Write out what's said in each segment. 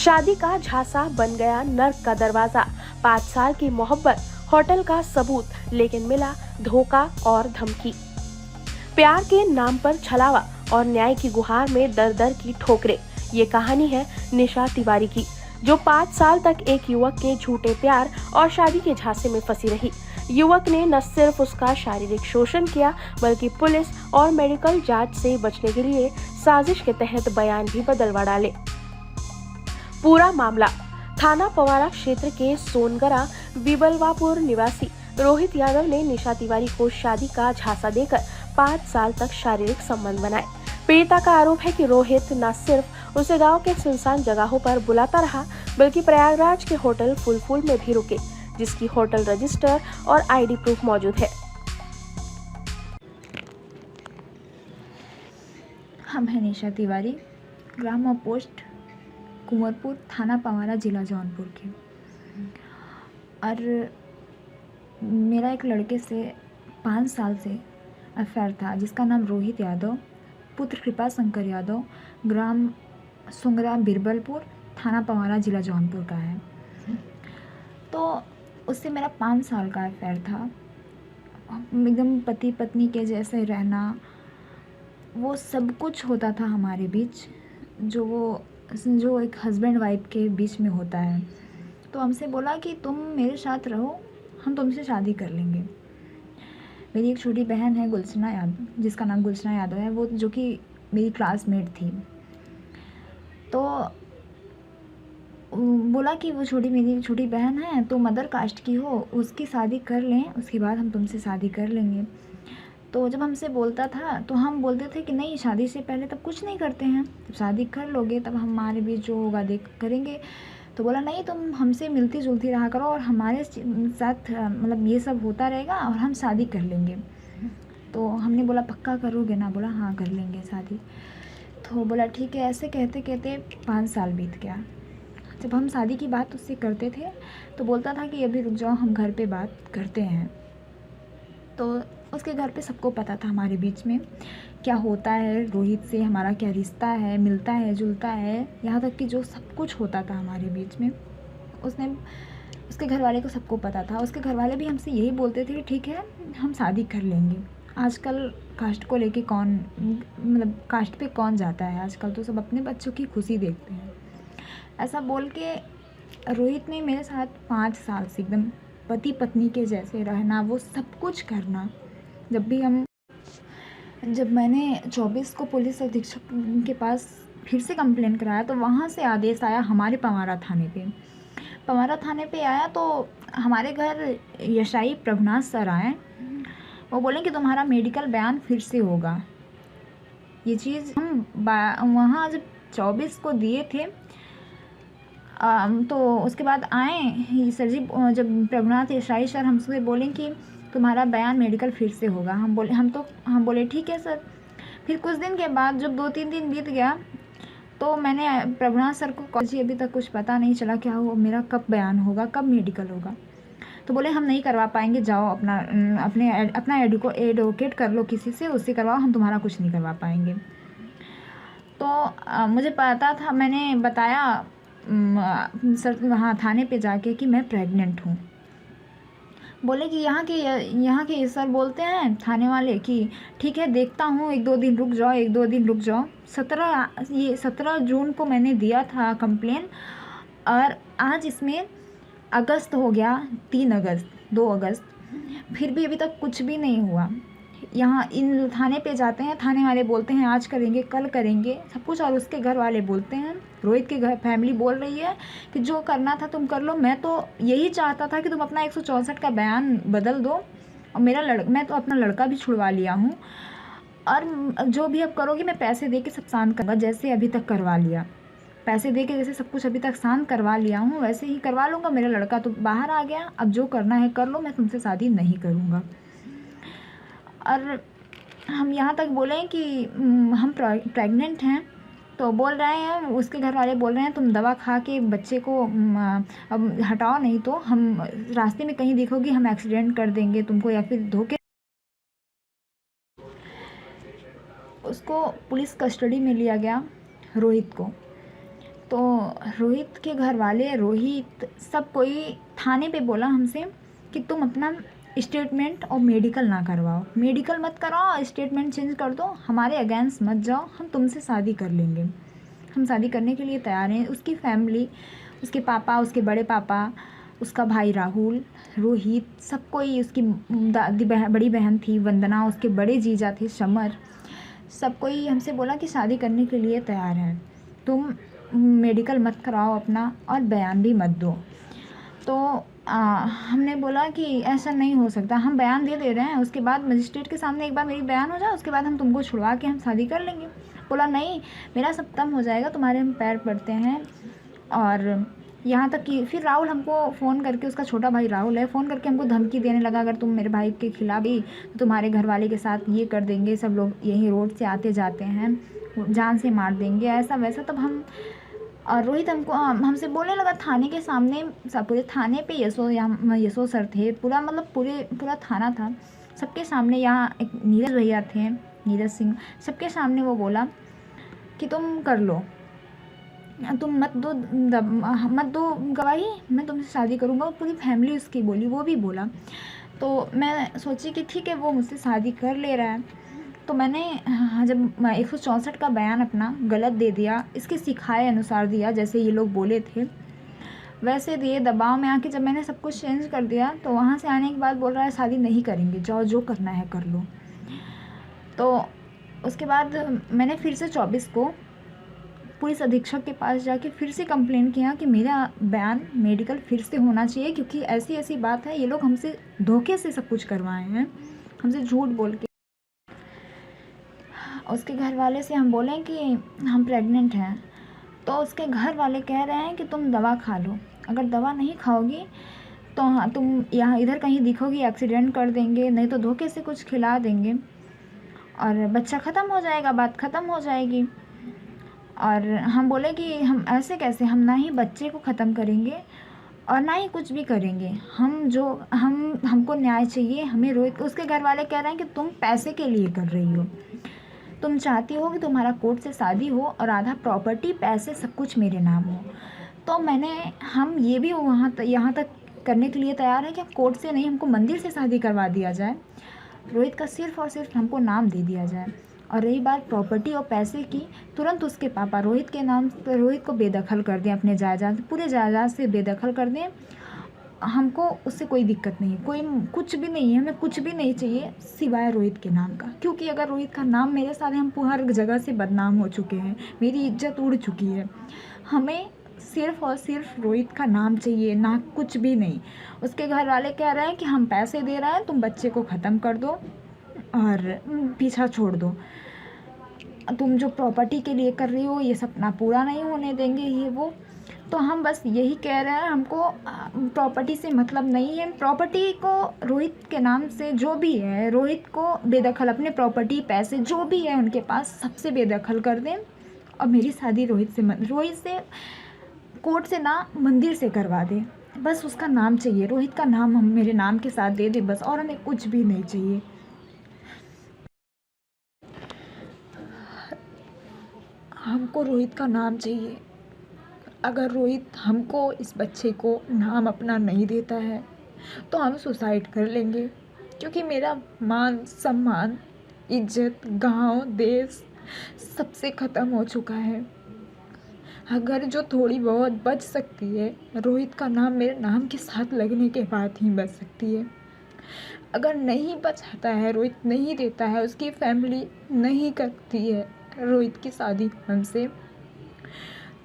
शादी का झांसा बन गया नर्क का दरवाजा। 5 साल की मोहब्बत, होटल का सबूत, लेकिन मिला धोखा और धमकी। प्यार के नाम पर छलावा और न्याय की गुहार में दर दर की ठोकरें। ये कहानी है निशा तिवारी की, जो 5 साल तक एक युवक के झूठे प्यार और शादी के झांसे में फंसी रही। युवक ने न सिर्फ उसका शारीरिक शोषण किया, बल्कि पुलिस और मेडिकल जांच से बचने के लिए साजिश के तहत बयान भी बदलवा डाले। पूरा मामला थाना पवारा क्षेत्र के सोनगरा बिबलवापुर निवासी रोहित यादव ने निशा तिवारी को शादी का झांसा देकर 5 साल तक शारीरिक संबंध बनाए। पीड़िता का आरोप है कि रोहित न सिर्फ उसे गांव के सुनसान जगहों पर बुलाता रहा, बल्कि प्रयागराज के होटल फुलफुल में भी रुके, जिसकी होटल रजिस्टर और आईडी प्रूफ मौजूद है। हम हैं निशा तिवारी, ग्राम पोस्ट कुंवरपुर, थाना पवारा, जिला जौनपुर के। और मेरा एक लड़के से 5 साल से अफेयर था, जिसका नाम रोहित यादव, पुत्र कृपा शंकर यादव, ग्राम सुंगरा बिरबलपुर, थाना पवारा, जिला जौनपुर का है। तो उससे मेरा 5 साल का अफेयर था। एकदम पति पत्नी के जैसे रहना, वो सब कुछ होता था हमारे बीच, जो एक हस्बैंड वाइफ के बीच में होता है। तो हमसे बोला कि तुम मेरे साथ रहो, हम तुमसे शादी कर लेंगे। मेरी एक छोटी बहन है गुलशना यादव, जिसका नाम गुलशना यादव है, वो जो कि मेरी क्लासमेट थी। तो बोला कि मेरी छोटी बहन है, तो मदर कास्ट की हो, उसकी शादी कर लें, उसके बाद हम तुमसे शादी कर लेंगे। तो जब हमसे बोलता था तो हम बोलते थे कि नहीं, शादी से पहले तब कुछ नहीं करते हैं, जब शादी कर लोगे तब हमारे बीच जो होगा देख करेंगे। तो बोला नहीं, तुम हमसे मिलती जुलती रहा करो और हमारे साथ मतलब ये सब होता रहेगा और हम शादी कर लेंगे। तो हमने बोला पक्का करोगे ना? बोला हाँ कर लेंगे शादी। तो बोला ठीक है। ऐसे कहते कहते 5 साल बीत गया। जब हम शादी की बात उससे करते थे तो बोलता था कि अभी रुक जाओ, हम घर पे बात करते हैं। तो उसके घर पे सबको पता था हमारे बीच में क्या होता है, रोहित से हमारा क्या रिश्ता है, मिलता है जुलता है, यहाँ तक कि जो सब कुछ होता था हमारे बीच में उसके घर वाले को सबको पता था। उसके घर वाले भी हमसे यही बोलते थे कि ठीक है, हम शादी कर लेंगे। आजकल कास्ट को लेके कौन, मतलब कास्ट पे कौन जाता है, आजकल तो सब अपने बच्चों की खुशी देखते हैं। ऐसा बोल के रोहित ने मेरे साथ 5 साल से एकदम पति पत्नी के जैसे रहना, वो सब कुछ करना। जब मैंने 24 को पुलिस अधीक्षक के पास फिर से कंप्लेन कराया, तो वहाँ से आदेश आया हमारे पवारा थाने पे। पवारा थाने पे आया तो हमारे घर यशाई प्रभुनाथ सर आए। वो बोले कि तुम्हारा मेडिकल बयान फिर से होगा। ये चीज़ हम वहाँ जब 24 को दिए थे, तो उसके बाद आए सर जी, जब प्रभुनाथ यशाई सर हमसे बोले कि तुम्हारा बयान मेडिकल फिर से होगा। हम बोले ठीक है सर। फिर कुछ दिन के बाद जब 2-3 दिन बीत गया, तो मैंने प्रभुनाथ सर को कॉल जी, अभी तक कुछ पता नहीं चला क्या हो, मेरा कब बयान होगा, कब मेडिकल होगा। तो बोले हम नहीं करवा पाएंगे, जाओ अपना एडवोकेट कर लो किसी से, उससे करवाओ, हम तुम्हारा कुछ नहीं करवा पाएंगे। तो मुझे पता था, मैंने बताया सर वहाँ थाने पे जाके कि मैं प्रेग्नेंट हूँ। बोले कि यहाँ के सर बोलते हैं थाने वाले कि ठीक है, देखता हूँ, 1-2 दिन रुक जाओ। 17 जून को मैंने दिया था कंप्लेन, और आज इसमें अगस्त हो गया, 3 अगस्त, 2 अगस्त, फिर भी अभी तक कुछ भी नहीं हुआ। यहाँ इन थाने पे जाते हैं, थाने वाले बोलते हैं आज करेंगे, कल करेंगे, सब कुछ। और उसके घर वाले बोलते हैं, रोहित के घर फैमिली बोल रही है कि जो करना था तुम कर लो। मैं तो यही चाहता था कि तुम अपना 164 का बयान बदल दो, और मैं तो अपना लड़का भी छुड़वा लिया हूँ, और जो भी अब करोगे मैं पैसे दे के सब शांत करूँगा, जैसे अभी तक करवा लिया। पैसे दे के जैसे सब कुछ अभी तक शांत करवा लिया हूँ, वैसे ही करवा लूँगा। मेरा लड़का तो बाहर आ गया, अब जो करना है कर लो, मैं तुमसे शादी नहीं करूँगा। और हम यहाँ तक बोले कि हम प्रेग्नेंट हैं, तो बोल रहे हैं, उसके घर वाले बोल रहे हैं तुम दवा खा के बच्चे को अब हटाओ, नहीं तो हम रास्ते में कहीं देखोगे हम एक्सीडेंट कर देंगे तुमको, या फिर धोखे। उसको पुलिस कस्टडी में लिया गया, रोहित को। तो रोहित के घर वाले, रोहित, सब कोई थाने पे बोला हमसे कि तुम अपना स्टेटमेंट और मेडिकल ना करवाओ, मेडिकल मत कराओ, स्टेटमेंट चेंज कर दो, हमारे अगेंस्ट मत जाओ, हम तुमसे शादी कर लेंगे, हम शादी करने के लिए तैयार हैं। उसकी फैमिली, उसके पापा, उसके बड़े पापा, उसका भाई राहुल, रोहित, सब कोई, उसकी दादी बड़ी बहन थी वंदना, उसके बड़े जीजा थे समर, सब कोई हमसे बोला कि शादी करने के लिए तैयार है, तुम मेडिकल मत कराओ अपना और बयान भी मत दो। तो हमने बोला कि ऐसा नहीं हो सकता, हम बयान दे रहे हैं, उसके बाद मजिस्ट्रेट के सामने एक बार मेरी बयान हो जाए, उसके बाद हम तुमको छुड़वा के हम शादी कर लेंगे। बोला नहीं, मेरा सब तम हो जाएगा, तुम्हारे हम पैर पड़ते हैं। और यहाँ तक कि फिर राहुल हमको फ़ोन करके, उसका छोटा भाई राहुल है, फ़ोन करके हमको धमकी देने लगा, अगर तुम मेरे भाई के खिलाफ भी तो तुम्हारे घर वाले के साथ ये कर देंगे, सब लोग यहीं रोड से आते जाते हैं, जान से मार देंगे, ऐसा वैसा। तब हम, और रोहित हमको हमसे बोलने लगा थाने के सामने, सब पूरे थाने पे यशो सर थे, पूरा मतलब पूरा थाना था, सबके सामने, यहाँ एक नीरज भैया थे, नीरज सिंह, सबके सामने वो बोला कि तुम कर लो, तुम मत दो गवाही, मैं तुमसे शादी करूँगा। पूरी फैमिली उसकी बोली, वो भी बोला। तो मैं सोची कि ठीक है, वो मुझसे शादी कर ले रहा है, तो मैंने जब 164 का बयान अपना गलत दे दिया, इसके सिखाए अनुसार दिया, जैसे ये लोग बोले थे वैसे दिए, दबाव में आके जब मैंने सब कुछ चेंज कर दिया, तो वहाँ से आने के बाद बोल रहा है शादी नहीं करेंगे, जाओ जो करना है कर लो। तो उसके बाद मैंने फिर से 24 को पुलिस अधीक्षक के पास जाके फिर से कंप्लेन किया कि मेरा बयान मेडिकल फिर से होना चाहिए, क्योंकि ऐसी ऐसी बात है, ये लोग हमसे धोखे से सब कुछ करवाए हैं, हमसे झूठ बोल के। उसके घर वाले से हम बोलें कि हम प्रेग्नेंट हैं, तो उसके घर वाले कह रहे हैं कि तुम दवा खा लो, अगर दवा नहीं खाओगी तो हाँ, तुम यहाँ इधर कहीं दिखोगी एक्सीडेंट कर देंगे, नहीं तो धोखे से कुछ खिला देंगे और बच्चा ख़त्म हो जाएगा, बात ख़त्म हो जाएगी। और हम बोले कि हम ऐसे कैसे, हम ना ही बच्चे को ख़त्म करेंगे और ना ही कुछ भी करेंगे, हमको न्याय चाहिए, हमें रोहित। उसके घर वाले कह रहे हैं कि तुम पैसे के लिए कर रही हो, तुम चाहती हो कि तुम्हारा कोर्ट से शादी हो और आधा प्रॉपर्टी, पैसे, सब कुछ मेरे नाम हो। तो हम ये भी यहाँ तक करने के लिए तैयार है कि कोर्ट से नहीं, हमको मंदिर से शादी करवा दिया जाए, रोहित का सिर्फ़ और सिर्फ हमको नाम दे दिया जाए। और रही बात प्रॉपर्टी और पैसे की, तुरंत उसके पापा रोहित के नाम पर रोहित को बेदखल कर दें, अपने जायदाद, पूरे जायदाद से बेदखल कर दें। हमको उससे कोई दिक्कत नहीं, कोई कुछ भी नहीं है, हमें कुछ भी नहीं चाहिए सिवाय रोहित के नाम का, क्योंकि अगर रोहित का नाम मेरे साथ है, हम हर जगह से बदनाम हो चुके हैं, मेरी इज्जत उड़ चुकी है। हमें सिर्फ़ और सिर्फ रोहित का नाम चाहिए, ना कुछ भी नहीं। उसके घर वाले कह रहे हैं कि हम पैसे दे रहे हैं, तुम बच्चे को ख़त्म कर दो और पीछा छोड़ दो, तुम जो प्रॉपर्टी के लिए कर रही हो ये सपना पूरा नहीं होने देंगे, ये वो। तो हम बस यही कह रहे हैं, हमको प्रॉपर्टी से मतलब नहीं है, प्रॉपर्टी को रोहित के नाम से जो भी है, रोहित को बेदखल, अपने प्रॉपर्टी, पैसे जो भी है उनके पास, सबसे बेदखल कर दें और मेरी शादी रोहित से कोर्ट से ना, मंदिर से करवा दें। बस उसका नाम चाहिए, रोहित का नाम हम मेरे नाम के साथ दे दे बस, और हमें कुछ भी नहीं चाहिए। हमको रोहित का नाम चाहिए। अगर रोहित हमको, इस बच्चे को नाम अपना नहीं देता है तो हम सुसाइड कर लेंगे, क्योंकि मेरा मान सम्मान, इज्जत, गांव, देश सबसे ख़त्म हो चुका है। अगर जो थोड़ी बहुत बच सकती है, रोहित का नाम मेरे नाम के साथ लगने के बाद ही बच सकती है। अगर नहीं बचाता है, रोहित नहीं देता है, उसकी फैमिली नहीं करती है रोहित की शादी हमसे,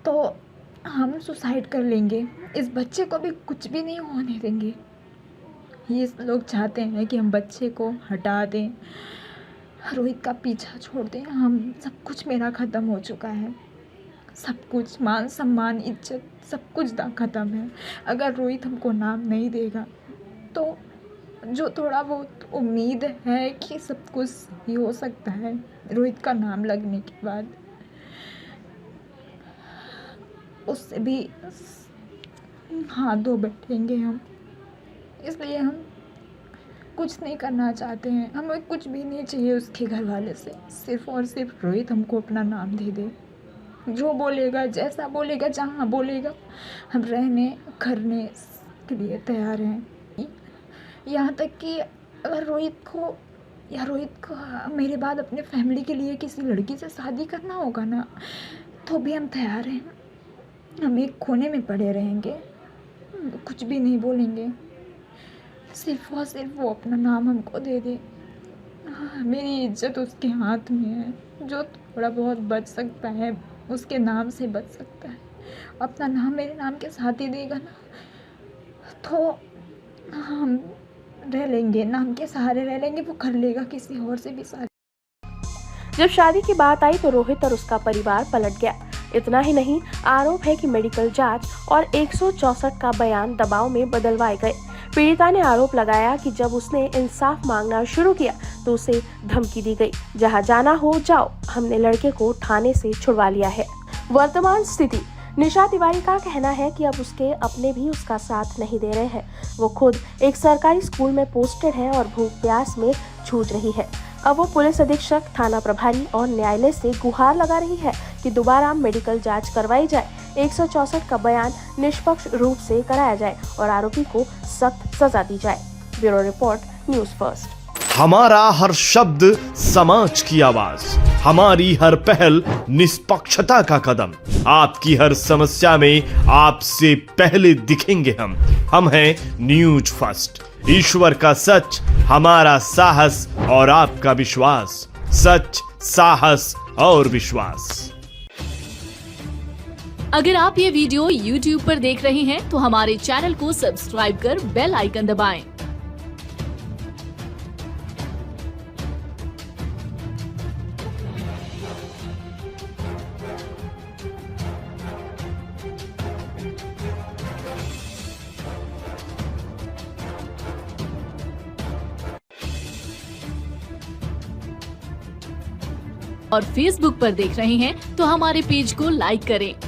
तो हम सुसाइड कर लेंगे। इस बच्चे को भी कुछ भी नहीं होने देंगे। ये लोग चाहते हैं कि हम बच्चे को हटा दें, रोहित का पीछा छोड़ दें। हम सब कुछ मेरा ख़त्म हो चुका है, सब कुछ, मान सम्मान, इज्जत, सब कुछ ख़त्म है। अगर रोहित हमको नाम नहीं देगा तो जो थोड़ा बहुत उम्मीद है कि सब कुछ ही हो सकता है रोहित का नाम लगने के बाद, उससे भी हाथ धो बैठेंगे हम। इसलिए हम कुछ नहीं करना चाहते हैं, हमें कुछ भी नहीं चाहिए उसके घर वाले से, सिर्फ़ और सिर्फ रोहित हमको अपना नाम दे दे। जो बोलेगा, जैसा बोलेगा, जहाँ बोलेगा, हम रहने करने के लिए तैयार हैं। यहाँ तक कि अगर रोहित को मेरे बाद अपने फैमिली के लिए किसी लड़की से शादी करना होगा ना, तो भी हम तैयार हैं। हम एक कोने में पड़े रहेंगे, कुछ भी नहीं बोलेंगे, सिर्फ और सिर्फ वो अपना नाम हमको दे दे। मेरी इज्जत उसके हाथ में है। जो थोड़ा बहुत बच सकता है उसके नाम से बच सकता है। अपना नाम मेरे नाम के साथ ही देगा ना, तो हम रह लेंगे, नाम के सहारे रह लेंगे। वो कर लेगा किसी और से भी शादी। जब शादी की बात आई तो रोहित और उसका परिवार पलट गया। इतना ही नहीं, आरोप है कि मेडिकल जांच और 164 का बयान दबाव में बदलवाए गए। पीड़िता ने आरोप लगाया कि जब उसने इंसाफ मांगना शुरू किया तो उसे धमकी दी गई, जहां जाना हो जाओ, हमने लड़के को थाने से छुड़वा लिया है। वर्तमान स्थिति, निशा तिवारी का कहना है कि अब उसके अपने भी उसका साथ नहीं दे रहे हैं। वो खुद एक सरकारी स्कूल में पोस्टेड है और भूख प्यास में जूझ रही है। अब वो पुलिस अधीक्षक, थाना प्रभारी और न्यायालय से गुहार लगा रही है कि दोबारा मेडिकल जांच करवाई जाए, 164 का बयान निष्पक्ष रूप से कराया जाए और आरोपी को सख्त सजा दी जाए। Bureau report, news first. हमारा हर शब्द समाज की आवाज, हमारी हर पहल निष्पक्षता का कदम। आपकी हर समस्या में आपसे पहले दिखेंगे हम हैं न्यूज फर्स्ट। ईश्वर का सच, हमारा साहस और आपका विश्वास। सच, साहस और विश्वास। अगर आप ये वीडियो YouTube पर देख रहे हैं तो हमारे चैनल को सब्सक्राइब कर बेल आइकन दबाएं। और Facebook पर देख रहे हैं तो हमारे पेज को लाइक करें।